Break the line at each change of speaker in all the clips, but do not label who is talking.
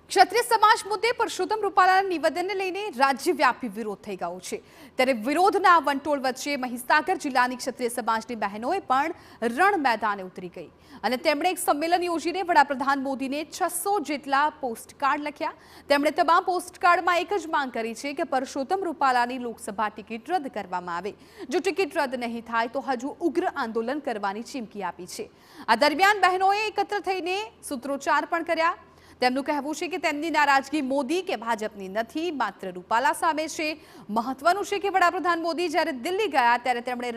ક્ષત્રિય સમાજ મુદ્દે પરસોત્તમ રૂપાલાના નિવેદનને લઈને રાજ્યવ્યાપી વિરોધ થઈ ગયો છે। ત્યારે વિરોધના વંટોળ વચ્ચે મહીસાગર જિલ્લાની ક્ષત્રિય સમાજની બહેનોએ પણ રણ મેદાને ઉતરી ગઈ અને તેમણે એક સંમેલન યોજીને વડાપ્રધાન મોદીને 600 જેટલા પોસ્ટકાર્ડ લખ્યા। તેમણે તમામ પોસ્ટકાર્ડમાં એક જ માંગ કરી છે કે પરસોત્તમ રૂપાલાની લોકસભા ટિકિટ રદ કરવામાં આવે। જો ટિકિટ રદ નહીં થાય તો હજુ ઉગ્ર આંદોલન કરવાની ચીમકી આપી છે। આ દરમિયાન બહેનોએ એકત્ર થઈને સૂત્રોચ્ચાર પણ કર્યા। તેમનું કહેવું છે કે તેમની નારાજગી મોદી કે ભાજપની નથી, માત્ર રૂપાલા સામે છે। મહત્વનું છે કે વડાપ્રધાન મોદી જ્યારે દિલ્હી ગયા ત્યારે તેમણે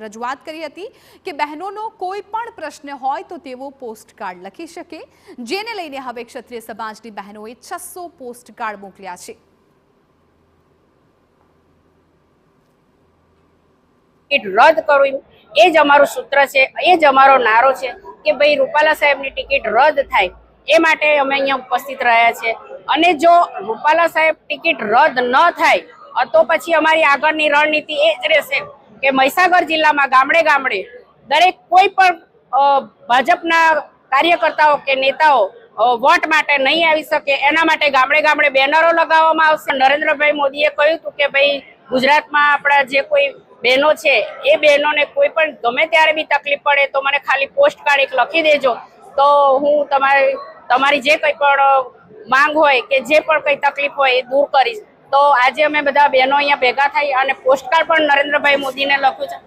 રજૂઆત કરી હતી કે બહેનોનો કોઈ પણ પ્રશ્ન હોય તો તેઓ પોસ્ટકાર્ડ લખી શકે, જેને લઈને હવે ક્ષત્રિય સમાજની બહેનોએ 600 પોસ્ટકાર્ડ મોકલ્યા છે।
રદ કરવું એ જ અમારું સૂત્ર છે, એ જ અમારો નારો છે કે ભાઈ રૂપાલા સાહેબની ટિકિટ રદ થાય એ માટે અમે અહીંયા ઉપસ્થિત રહ્યા છે। અને જો રૂપાલા સાહેબ ટિકિટ રદ ન થાય તો પછી અમારી આગળની રણનીતિ એ જ રહેશે કે મહીસાગર જિલ્લામાં ગામડે ગામડે દરેક કોઈ પણ ભાજપના કાર્યકર્તાઓ કે નેતાઓ વોટ માટે નહીં આવી શકે એના માટે ગામડે ગામડે બેનરો લગાવવામાં આવશે। નરેન્દ્રભાઈ મોદીએ કહ્યું હતું કે ભાઈ ગુજરાતમાં આપણા જે કોઈ બહેનો છે એ બહેનોને કોઈ પણ ગમે ત્યારે બી તકલીફ પડે તો મને ખાલી પોસ્ટકાર્ડ એક લખી દેજો, તો હું તમારી જે કંઈ પણ માંગ હોય કે જે પણ કંઈ તકલીફ હોય એ દૂર કરીશ। તો આજે અમે બધા બહેનો અહીંયા ભેગા થઈ અને પોસ્ટકાર્ડ પણ નરેન્દ્રભાઈ મોદીને લખ્યું છે।